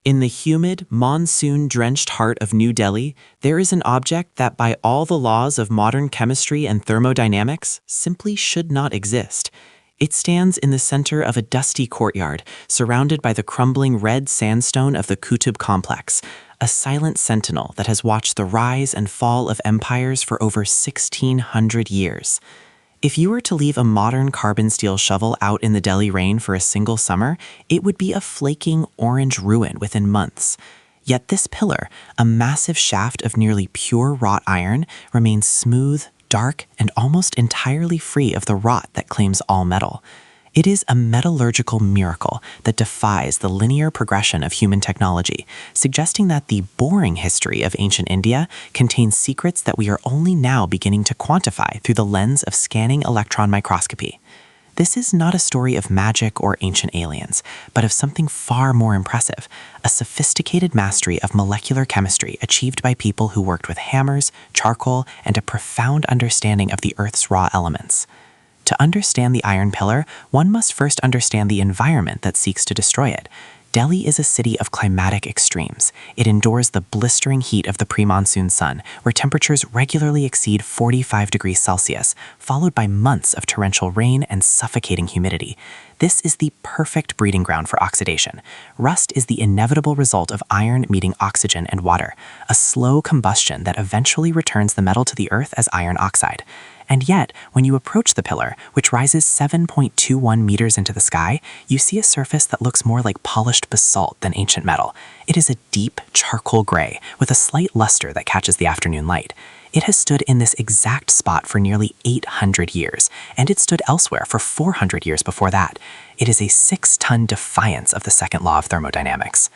In the humid, monsoon-drenched heart of New Delhi, there is an object that by all the laws of modern chemistry and thermodynamics simply should not exist. It stands in the center of a dusty courtyard, surrounded by the crumbling red sandstone of the Qutb complex, a silent sentinel that has watched the rise and fall of empires for over 1,600 years. If you were to leave a modern carbon steel shovel out in the Delhi rain for a single summer, it would be a flaking orange ruin within months. Yet this pillar, a massive shaft of nearly pure wrought iron, remains smooth, dark, and almost entirely free of the rot that claims all metal. It is a metallurgical miracle that defies the linear progression of human technology, suggesting that the boring history of ancient India contains secrets that we are only now beginning to quantify through the lens of scanning electron microscopy. This is not a story of magic or ancient aliens, but of something far more impressive, a sophisticated mastery of molecular chemistry achieved by people who worked with hammers, charcoal, and a profound understanding of the Earth's raw elements. To understand the iron pillar, one must first understand the environment that seeks to destroy it. Delhi is a city of climatic extremes. It endures the blistering heat of the pre-monsoon sun, where temperatures regularly exceed 45 degrees Celsius, followed by months of torrential rain and suffocating humidity. This is the perfect breeding ground for oxidation. Rust is the inevitable result of iron meeting oxygen and water, a slow combustion that eventually returns the metal to the earth as iron oxide. And yet, when you approach the pillar, which rises 7.21 meters into the sky, you see a surface that looks more like polished basalt than ancient metal. It is a deep charcoal gray with a slight luster that catches the afternoon light. It has stood in this exact spot for nearly 800 years, and it stood elsewhere for 400 years before that. It is a 6-ton defiance of the second law of thermodynamics.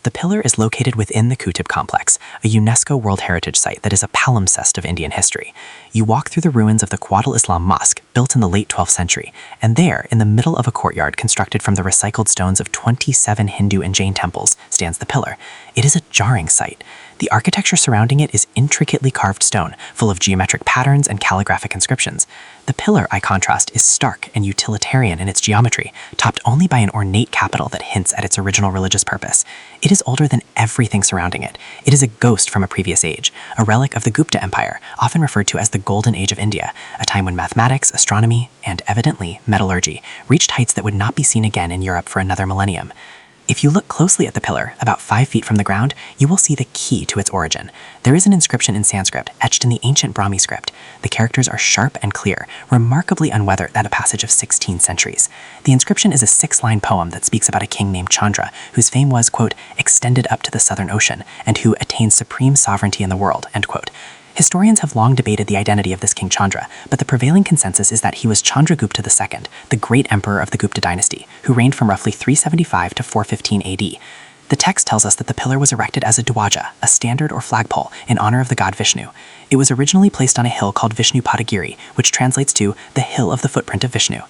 The pillar is located within the Qutb complex, a UNESCO World Heritage Site that is a palimpsest of Indian history. You walk through the ruins of the Quwat al-Islam Mosque, built in the late 12th century, and there, in the middle of a courtyard constructed from the recycled stones of 27 Hindu and Jain temples, stands the pillar. It is a jarring sight. The architecture surrounding it is intricately carved stone, full of geometric patterns and calligraphic inscriptions. The pillar, by contrast, is stark and utilitarian in its geometry, topped only by an ornate capital that hints at its original religious purpose. It is older than everything surrounding it. It is a ghost from a previous age, a relic of the Gupta Empire, often referred to as the Golden Age of India, a time when mathematics, astronomy, and evidently metallurgy reached heights that would not be seen again in Europe for another millennium. If you look closely at the pillar, about 5 feet from the ground, you will see the key to its origin. There is an inscription in Sanskrit, etched in the ancient Brahmi script. The characters are sharp and clear, remarkably unweathered at a passage of 16 centuries. The inscription is a 6-line poem that speaks about a king named Chandra, whose fame was, quote, extended up to the southern ocean, and who attained supreme sovereignty in the world, end quote. Historians have long debated the identity of this King Chandra, but the prevailing consensus is that he was Chandragupta II, the great emperor of the Gupta dynasty, who reigned from roughly 375 to 415 AD. The text tells us that the pillar was erected as a Dhvaja, a standard or flagpole, in honor of the god Vishnu. It was originally placed on a hill called Vishnupadagiri, which translates to the hill of the footprint of Vishnu.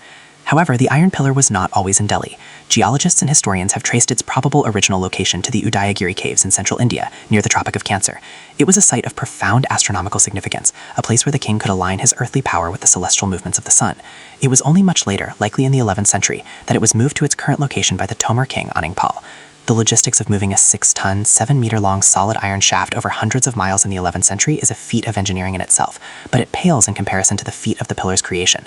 However, the iron pillar was not always in Delhi. Geologists and historians have traced its probable original location to the Udayagiri caves in central India, near the Tropic of Cancer. It was a site of profound astronomical significance, a place where the king could align his earthly power with the celestial movements of the sun. It was only much later, likely in the 11th century, that it was moved to its current location by the Tomar king Aningpal. The logistics of moving a 6-ton, 7-meter-long solid iron shaft over hundreds of miles in the 11th century is a feat of engineering in itself, but it pales in comparison to the feat of the pillar's creation.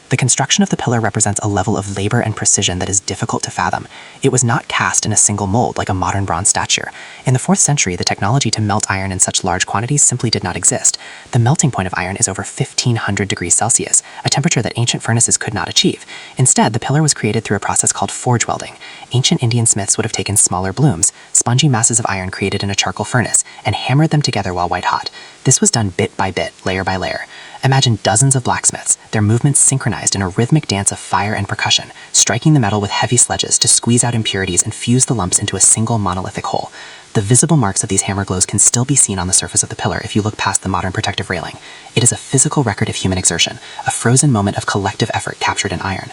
The construction of the pillar represents a level of labor and precision that is difficult to fathom. It was not cast in a single mold like a modern bronze statue. In the 4th century, the technology to melt iron in such large quantities simply did not exist. The melting point of iron is over 1,500 degrees Celsius, a temperature that ancient furnaces could not achieve. Instead, the pillar was created through a process called forge welding. Ancient Indian smiths would have taken smaller blooms, spongy masses of iron created in a charcoal furnace, and hammered them together while white hot. This was done bit by bit, layer by layer. Imagine dozens of blacksmiths, their movements synchronized in a rhythmic dance of fire and percussion, striking the metal with heavy sledges to squeeze out impurities and fuse the lumps into a single monolithic whole. The visible marks of these hammer blows can still be seen on the surface of the pillar if you look past the modern protective railing. It is a physical record of human exertion, a frozen moment of collective effort captured in iron.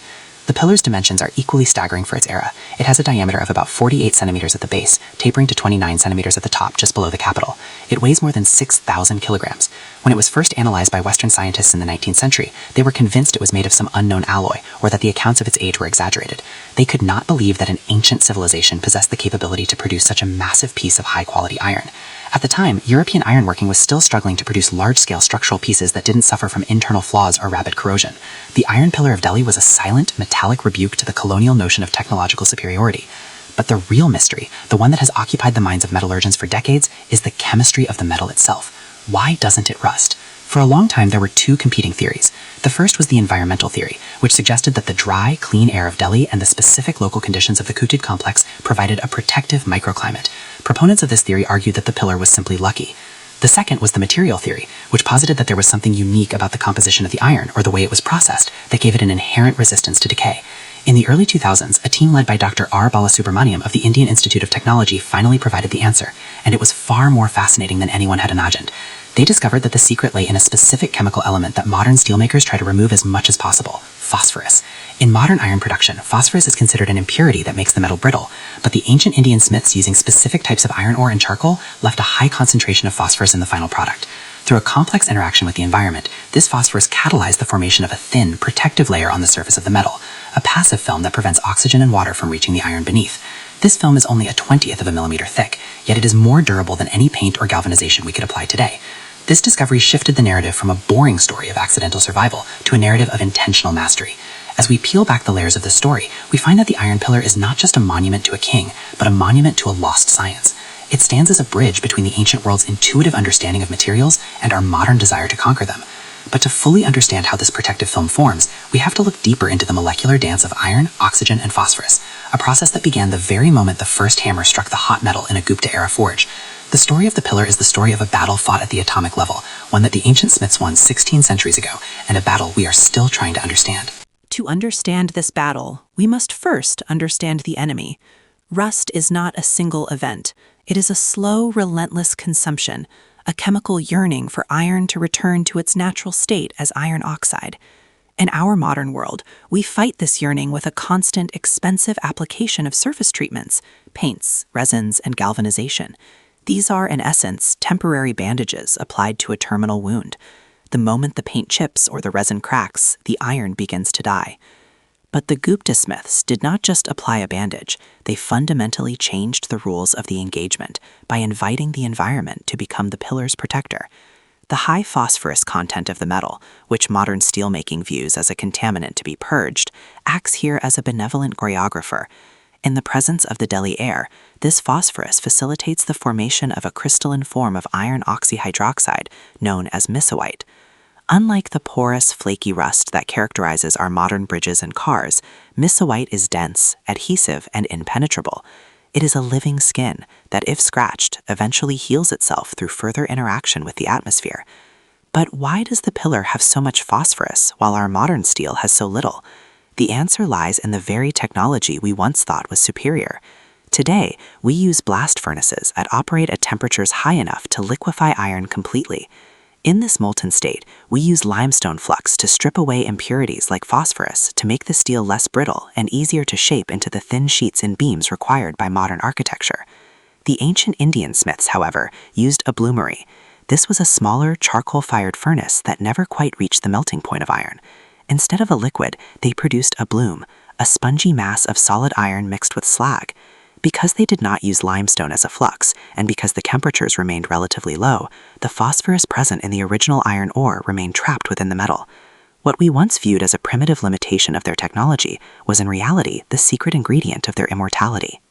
The pillar's dimensions are equally staggering for its era. It has a diameter of about 48 centimeters at the base, tapering to 29 centimeters at the top, just below the capital. It weighs more than 6,000 kilograms. When it was first analyzed by Western scientists in the 19th century, they were convinced it was made of some unknown alloy, or that the accounts of its age were exaggerated. They could not believe that an ancient civilization possessed the capability to produce such a massive piece of high-quality iron. At the time, European ironworking was still struggling to produce large-scale structural pieces that didn't suffer from internal flaws or rapid corrosion. The Iron Pillar of Delhi was a silent, metallic rebuke to the colonial notion of technological superiority. But the real mystery, the one that has occupied the minds of metallurgians for decades, is the chemistry of the metal itself. Why doesn't it rust? For a long time, there were two competing theories. The first was the environmental theory, which suggested that the dry, clean air of Delhi and the specific local conditions of the Qutb complex provided a protective microclimate. Proponents of this theory argued that the pillar was simply lucky. The second was the material theory, which posited that there was something unique about the composition of the iron, or the way it was processed, that gave it an inherent resistance to decay. In the early 2000s, a team led by Dr. R. Balasubramaniam of the Indian Institute of Technology finally provided the answer, and it was far more fascinating than anyone had imagined. They discovered that the secret lay in a specific chemical element that modern steelmakers try to remove as much as possible: phosphorus. In modern iron production, phosphorus is considered an impurity that makes the metal brittle, but the ancient Indian smiths using specific types of iron ore and charcoal left a high concentration of phosphorus in the final product. Through a complex interaction with the environment, this phosphorus catalyzed the formation of a thin, protective layer on the surface of the metal, a passive film that prevents oxygen and water from reaching the iron beneath. This film is only a 20th of a millimeter thick, yet it is more durable than any paint or galvanization we could apply today. This discovery shifted the narrative from a boring story of accidental survival to a narrative of intentional mastery. As we peel back the layers of the story, we find that the Iron Pillar is not just a monument to a king, but a monument to a lost science. It stands as a bridge between the ancient world's intuitive understanding of materials and our modern desire to conquer them. But to fully understand how this protective film forms, we have to look deeper into the molecular dance of iron, oxygen, and phosphorus, a process that began the very moment the first hammer struck the hot metal in a Gupta-era forge. The story of the pillar is the story of a battle fought at the atomic level, one that the ancient smiths won 16 centuries ago, and a battle we are still trying to understand. To understand this battle, we must first understand the enemy. Rust is not a single event. It is a slow, relentless consumption, a chemical yearning for iron to return to its natural state as iron oxide. In our modern world, we fight this yearning with a constant, expensive application of surface treatments, paints, resins, and galvanization. These are, in essence, temporary bandages applied to a terminal wound. The moment the paint chips or the resin cracks, the iron begins to die. But the Gupta smiths did not just apply a bandage, they fundamentally changed the rules of the engagement by inviting the environment to become the pillar's protector. The high phosphorus content of the metal, which modern steelmaking views as a contaminant to be purged, acts here as a benevolent choreographer. In the presence of the Delhi air, this phosphorus facilitates the formation of a crystalline form of iron oxyhydroxide known as misawite. Unlike the porous, flaky rust that characterizes our modern bridges and cars, misawite is dense, adhesive, and impenetrable. It is a living skin that, if scratched, eventually heals itself through further interaction with the atmosphere. But why does the pillar have so much phosphorus while our modern steel has so little? The answer lies in the very technology we once thought was superior. Today, we use blast furnaces that operate at temperatures high enough to liquefy iron completely. In this molten state, we use limestone flux to strip away impurities like phosphorus to make the steel less brittle and easier to shape into the thin sheets and beams required by modern architecture. The ancient Indian smiths, however, used a bloomery. This was a smaller, charcoal-fired furnace that never quite reached the melting point of iron. Instead of a liquid, they produced a bloom, a spongy mass of solid iron mixed with slag. Because they did not use limestone as a flux, and because the temperatures remained relatively low, the phosphorus present in the original iron ore remained trapped within the metal. What we once viewed as a primitive limitation of their technology was in reality the secret ingredient of their immortality.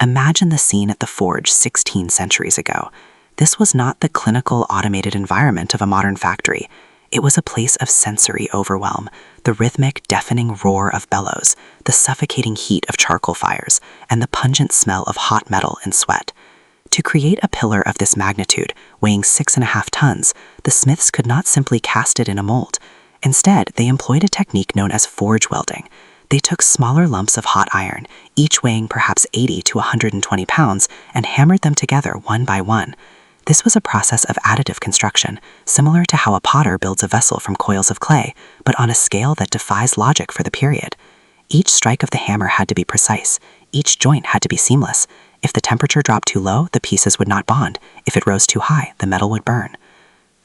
Imagine the scene at the forge 16 centuries ago. This was not the clinical, automated environment of a modern factory. It was a place of sensory overwhelm, the rhythmic, deafening roar of bellows, the suffocating heat of charcoal fires, and the pungent smell of hot metal and sweat. To create a pillar of this magnitude, weighing 6.5 tons, the smiths could not simply cast it in a mold. Instead, they employed a technique known as forge welding. They took smaller lumps of hot iron, each weighing perhaps 80 to 120 pounds, and hammered them together one by one. This was a process of additive construction, similar to how a potter builds a vessel from coils of clay, but on a scale that defies logic for the period. Each strike of the hammer had to be precise. Each joint had to be seamless. If the temperature dropped too low, the pieces would not bond. If it rose too high, the metal would burn.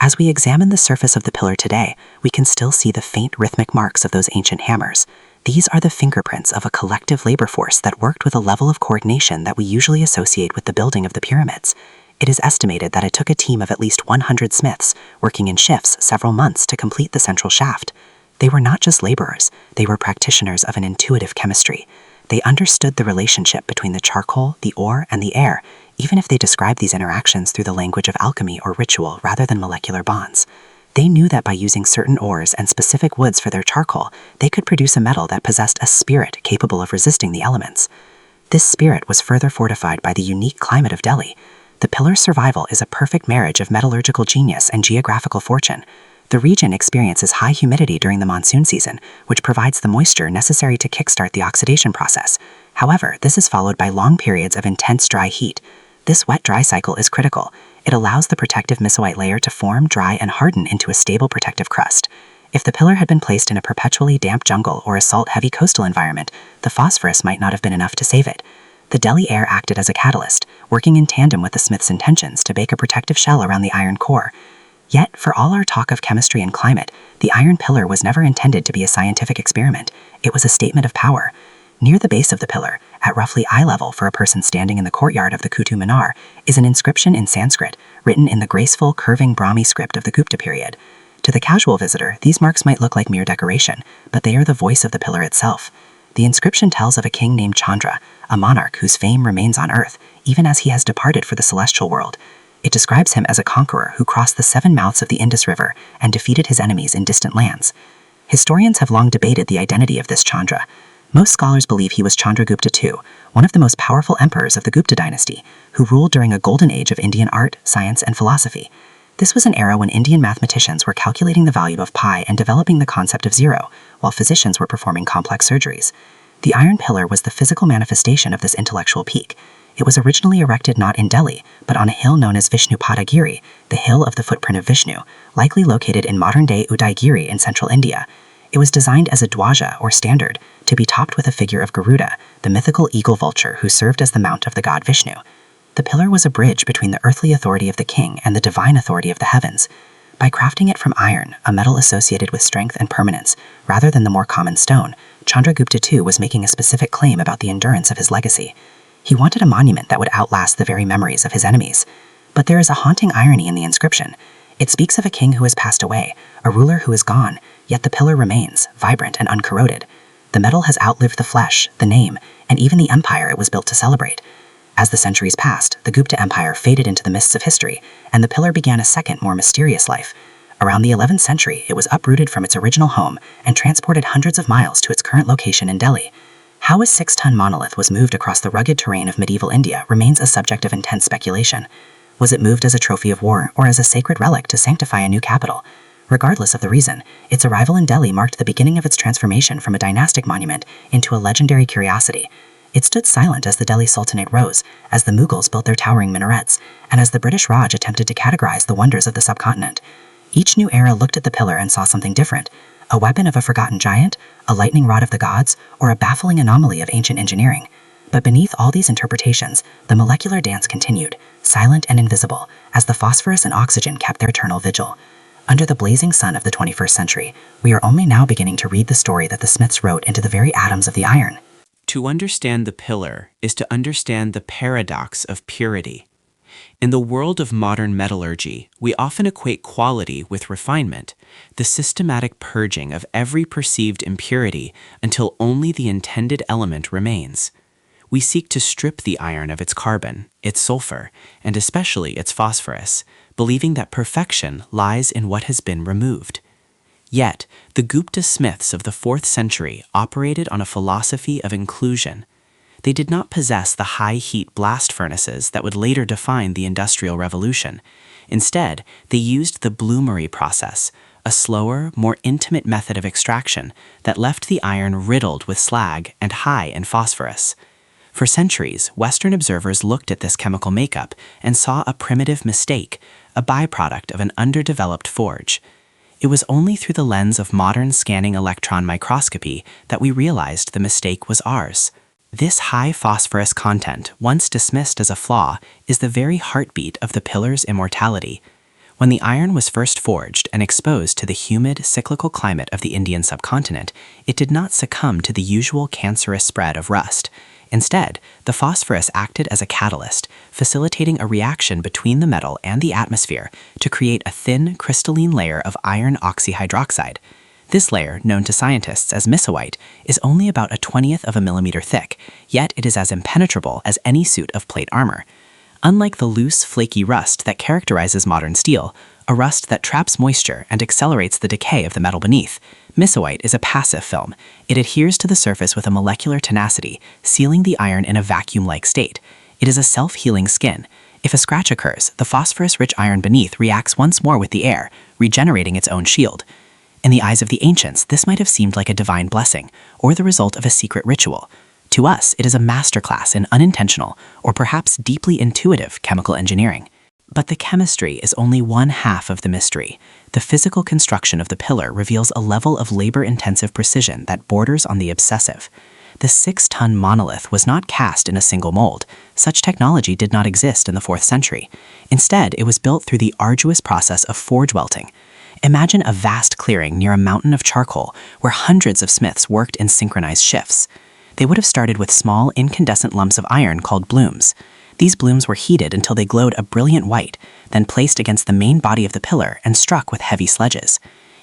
As we examine the surface of the pillar today, we can still see the faint rhythmic marks of those ancient hammers. These are the fingerprints of a collective labor force that worked with a level of coordination that we usually associate with the building of the pyramids. It is estimated that it took a team of at least 100 smiths, working in shifts several months to complete the central shaft. They were not just laborers, they were practitioners of an intuitive chemistry. They understood the relationship between the charcoal, the ore, and the air, even if they described these interactions through the language of alchemy or ritual rather than molecular bonds. They knew that by using certain ores and specific woods for their charcoal, they could produce a metal that possessed a spirit capable of resisting the elements. This spirit was further fortified by the unique climate of Delhi. The pillar's survival is a perfect marriage of metallurgical genius and geographical fortune. The region experiences high humidity during the monsoon season, which provides the moisture necessary to kickstart the oxidation process. However, this is followed by long periods of intense dry heat. This wet-dry cycle is critical. It allows the protective misawite layer to form, dry, and harden into a stable protective crust. If the pillar had been placed in a perpetually damp jungle or a salt-heavy coastal environment, the phosphorus might not have been enough to save it. The Delhi air acted as a catalyst, working in tandem with the smith's intentions to bake a protective shell around the iron core. Yet, for all our talk of chemistry and climate, the iron pillar was never intended to be a scientific experiment. It was a statement of power. Near the base of the pillar, at roughly eye level for a person standing in the courtyard of the Qutb Minar, is an inscription in Sanskrit, written in the graceful, curving Brahmi script of the Gupta period. To the casual visitor, these marks might look like mere decoration, but they are the voice of the pillar itself. The inscription tells of a king named Chandra, a monarch whose fame remains on earth, even as he has departed for the celestial world. It describes him as a conqueror who crossed the 7 mouths of the Indus River and defeated his enemies in distant lands. Historians have long debated the identity of this Chandra. Most scholars believe he was Chandragupta II, one of the most powerful emperors of the Gupta dynasty, who ruled during a golden age of Indian art, science, and philosophy. This was an era when Indian mathematicians were calculating the value of pi and developing the concept of zero, while physicians were performing complex surgeries. The iron pillar was the physical manifestation of this intellectual peak. It was originally erected not in Delhi, but on a hill known as Vishnupadagiri, the hill of the footprint of Vishnu, likely located in modern-day Udaigiri in central India. It was designed as a Dhvaja, or standard, to be topped with a figure of Garuda, the mythical eagle vulture who served as the mount of the god Vishnu. The pillar was a bridge between the earthly authority of the king and the divine authority of the heavens. By crafting it from iron, a metal associated with strength and permanence, rather than the more common stone, Chandragupta II was making a specific claim about the endurance of his legacy. He wanted a monument that would outlast the very memories of his enemies. But there is a haunting irony in the inscription. It speaks of a king who has passed away, a ruler who is gone, yet the pillar remains, vibrant and uncorroded. The metal has outlived the flesh, the name, and even the empire it was built to celebrate. As the centuries passed, the Gupta Empire faded into the mists of history, and the pillar began a second, more mysterious life. Around the 11th century, it was uprooted from its original home and transported hundreds of miles to its current location in Delhi. How a 6-ton monolith was moved across the rugged terrain of medieval India remains a subject of intense speculation. Was it moved as a trophy of war or as a sacred relic to sanctify a new capital? Regardless of the reason, its arrival in Delhi marked the beginning of its transformation from a dynastic monument into a legendary curiosity. It stood silent as the Delhi Sultanate rose, as the Mughals built their towering minarets, and as the British Raj attempted to categorize the wonders of the subcontinent. Each new era looked at the pillar and saw something different. A weapon of a forgotten giant, a lightning rod of the gods, or a baffling anomaly of ancient engineering. But beneath all these interpretations, the molecular dance continued, silent and invisible, as the phosphorus and oxygen kept their eternal vigil. Under the blazing sun of the 21st century, we are only now beginning to read the story that the smiths wrote into the very atoms of the iron. To understand the pillar is to understand the paradox of purity. In the world of modern metallurgy, we often equate quality with refinement, the systematic purging of every perceived impurity until only the intended element remains. We seek to strip the iron of its carbon, its sulfur, and especially its phosphorus, believing that perfection lies in what has been removed. Yet, the Gupta smiths of the 4th century operated on a philosophy of inclusion. They did not possess the high-heat blast furnaces that would later define the Industrial Revolution. Instead, they used the bloomery process, a slower, more intimate method of extraction that left the iron riddled with slag and high in phosphorus. For centuries, Western observers looked at this chemical makeup and saw a primitive mistake, a byproduct of an underdeveloped forge. It was only through the lens of modern scanning electron microscopy that we realized the mistake was ours. This high phosphorus content, once dismissed as a flaw, is the very heartbeat of the pillar's immortality. When the iron was first forged and exposed to the humid, cyclical climate of the Indian subcontinent, it did not succumb to the usual cancerous spread of rust. Instead, the phosphorus acted as a catalyst, facilitating a reaction between the metal and the atmosphere to create a thin, crystalline layer of iron oxyhydroxide. This layer, known to scientists as misawite, is only about a 1/20th of a millimeter thick, yet it is as impenetrable as any suit of plate armor. Unlike the loose, flaky rust that characterizes modern steel, a rust that traps moisture and accelerates the decay of the metal beneath, misawite is a passive film. It adheres to the surface with a molecular tenacity, sealing the iron in a vacuum-like state. It is a self-healing skin. If a scratch occurs, the phosphorus-rich iron beneath reacts once more with the air, regenerating its own shield. In the eyes of the ancients, this might have seemed like a divine blessing, or the result of a secret ritual. To us, it is a masterclass in unintentional, or perhaps deeply intuitive, chemical engineering. But the chemistry is only one half of the mystery. The physical construction of the pillar reveals a level of labor-intensive precision that borders on the obsessive. The 6-ton monolith was not cast in a single mold. Such technology did not exist in the 4th century. Instead, it was built through the arduous process of forge welting. Imagine a vast clearing near a mountain of charcoal where hundreds of smiths worked in synchronized shifts. They would have started with small, incandescent lumps of iron called blooms. These blooms were heated until they glowed a brilliant white, then placed against the main body of the pillar and struck with heavy sledges.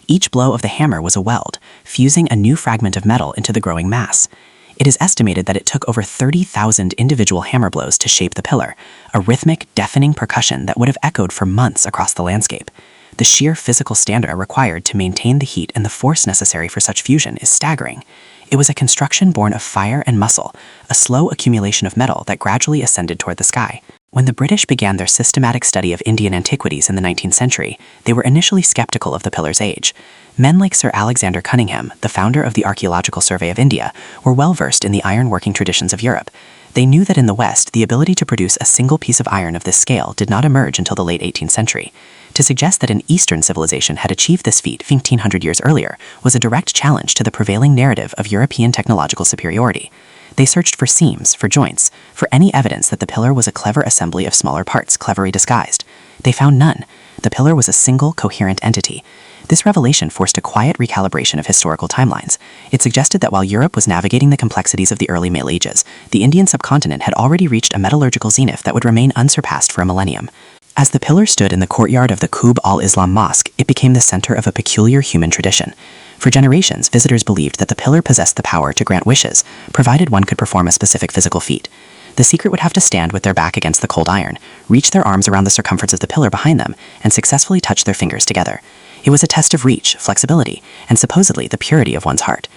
Each blow of the hammer was a weld, fusing a new fragment of metal into the growing mass. It is estimated that it took over 30,000 individual hammer blows to shape the pillar, a rhythmic, deafening percussion that would have echoed for months across the landscape. The sheer physical standard required to maintain the heat and the force necessary for such fusion is staggering. It was a construction born of fire and muscle, a slow accumulation of metal that gradually ascended toward the sky. When the British began their systematic study of Indian antiquities in the 19th century, they were initially skeptical of the pillar's age. Men like Sir Alexander Cunningham, the founder of the Archaeological Survey of India, were well versed in the iron-working traditions of Europe. They knew that in the West, the ability to produce a single piece of iron of this scale did not emerge until the late 18th century. To suggest that an Eastern civilization had achieved this feat 1,500 years earlier was a direct challenge to the prevailing narrative of European technological superiority. They searched for seams, for joints, for any evidence that the pillar was a clever assembly of smaller parts, cleverly disguised. They found none. The pillar was a single, coherent entity. This revelation forced a quiet recalibration of historical timelines. It suggested that while Europe was navigating the complexities of the early Middle Ages, the Indian subcontinent had already reached a metallurgical zenith that would remain unsurpassed for a millennium. As the pillar stood in the courtyard of the Qutb al-Islam Mosque, it became the center of a peculiar human tradition. For generations, visitors believed that the pillar possessed the power to grant wishes, provided one could perform a specific physical feat. The secret would have to stand with their back against the cold iron, reach their arms around the circumference of the pillar behind them, and successfully touch their fingers together. It was a test of reach, flexibility, and supposedly the purity of one's heart.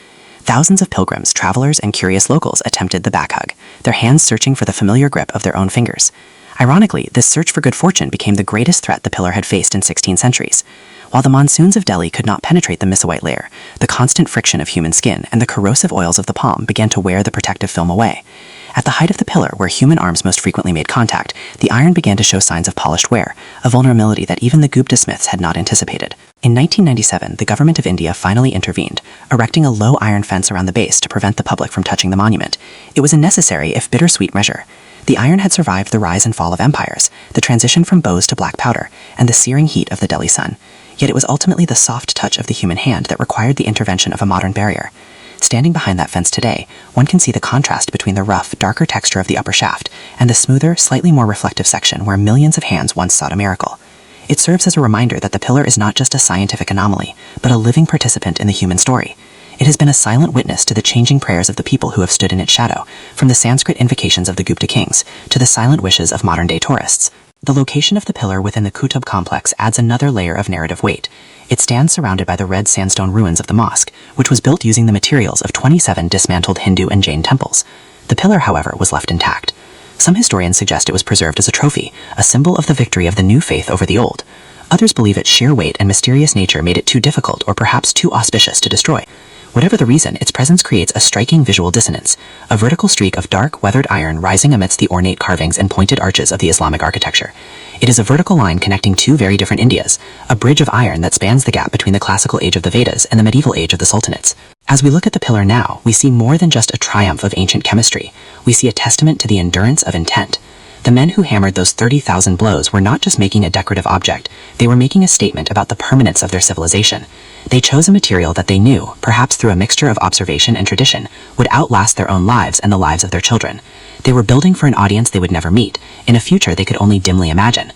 Thousands of pilgrims, travelers, and curious locals attempted the back hug, their hands searching for the familiar grip of their own fingers. Ironically, this search for good fortune became the greatest threat the pillar had faced in 16 centuries. While the monsoons of Delhi could not penetrate the misawite layer, the constant friction of human skin and the corrosive oils of the palm began to wear the protective film away. At the height of the pillar, where human arms most frequently made contact, the iron began to show signs of polished wear, a vulnerability that even the Gupta smiths had not anticipated. In 1997, the government of India finally intervened, erecting a low iron fence around the base to prevent the public from touching the monument. It was a necessary, if bittersweet, measure. The iron had survived the rise and fall of empires, the transition from bows to black powder, and the searing heat of the Delhi sun. Yet it was ultimately the soft touch of the human hand that required the intervention of a modern barrier. Standing behind that fence today, one can see the contrast between the rough, darker texture of the upper shaft and the smoother, slightly more reflective section where millions of hands once sought a miracle. It serves as a reminder that the pillar is not just a scientific anomaly, but a living participant in the human story. It has been a silent witness to the changing prayers of the people who have stood in its shadow, from the Sanskrit invocations of the Gupta kings to the silent wishes of modern-day tourists. The location of the pillar within the Qutb complex adds another layer of narrative weight. It stands surrounded by the red sandstone ruins of the mosque, which was built using the materials of 27 dismantled Hindu and Jain temples. The pillar, however, was left intact. Some historians suggest it was preserved as a trophy, a symbol of the victory of the new faith over the old. Others believe its sheer weight and mysterious nature made it too difficult or perhaps too auspicious to destroy. Whatever the reason, its presence creates a striking visual dissonance, a vertical streak of dark, weathered iron rising amidst the ornate carvings and pointed arches of the Islamic architecture. It is a vertical line connecting two very different Indias, a bridge of iron that spans the gap between the classical age of the Vedas and the medieval age of the Sultanates. As we look at the pillar now, we see more than just a triumph of ancient chemistry. We see a testament to the endurance of intent. The men who hammered those 30,000 blows were not just making a decorative object, they were making a statement about the permanence of their civilization. They chose a material that they knew, perhaps through a mixture of observation and tradition, would outlast their own lives and the lives of their children. They were building for an audience they would never meet, in a future they could only dimly imagine.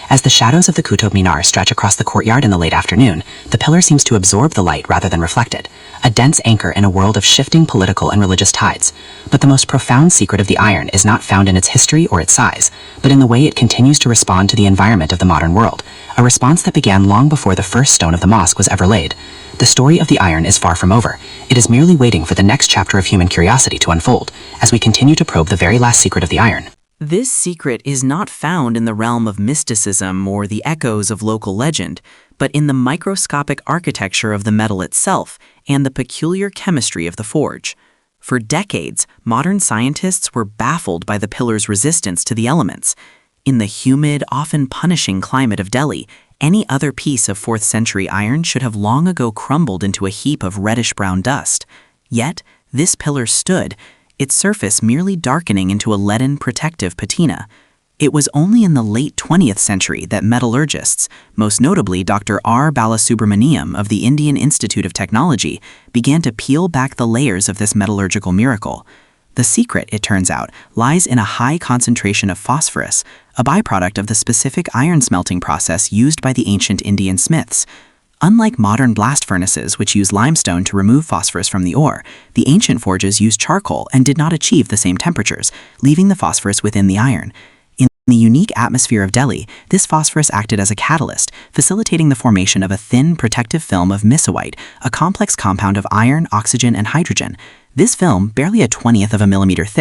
As the shadows of the Qutb Minar stretch across the courtyard in the late afternoon, the pillar seems to absorb the light rather than reflect it, a dense anchor in a world of shifting political and religious tides. But the most profound secret of the iron is not found in its history or its size, but in the way it continues to respond to the environment of the modern world, a response that began long before the first stone of the mosque was ever laid. The story of the iron is far from over. It is merely waiting for the next chapter of human curiosity to unfold, as we continue to probe the very last secret of the iron. This secret is not found in the realm of mysticism or the echoes of local legend, but in the microscopic architecture of the metal itself and the peculiar chemistry of the forge. For decades, modern scientists were baffled by the pillar's resistance to the elements. In the humid, often punishing climate of Delhi, any other piece of 4th century iron should have long ago crumbled into a heap of reddish-brown dust. Yet, this pillar stood, its surface merely darkening into a leaden protective patina. It was only in the late 20th century that metallurgists, most notably Dr. R. Balasubramaniam of the Indian Institute of Technology, began to peel back the layers of this metallurgical miracle. The secret, it turns out, lies in a high concentration of phosphorus, a byproduct of the specific iron smelting process used by the ancient Indian smiths. Unlike modern blast furnaces, which use limestone to remove phosphorus from the ore, the ancient forges used charcoal and did not achieve the same temperatures, leaving the phosphorus within the iron. In the unique atmosphere of Delhi, this phosphorus acted as a catalyst, facilitating the formation of a thin, protective film of misawite, a complex compound of iron, oxygen, and hydrogen. This film, barely a 1/20 of a millimeter thick,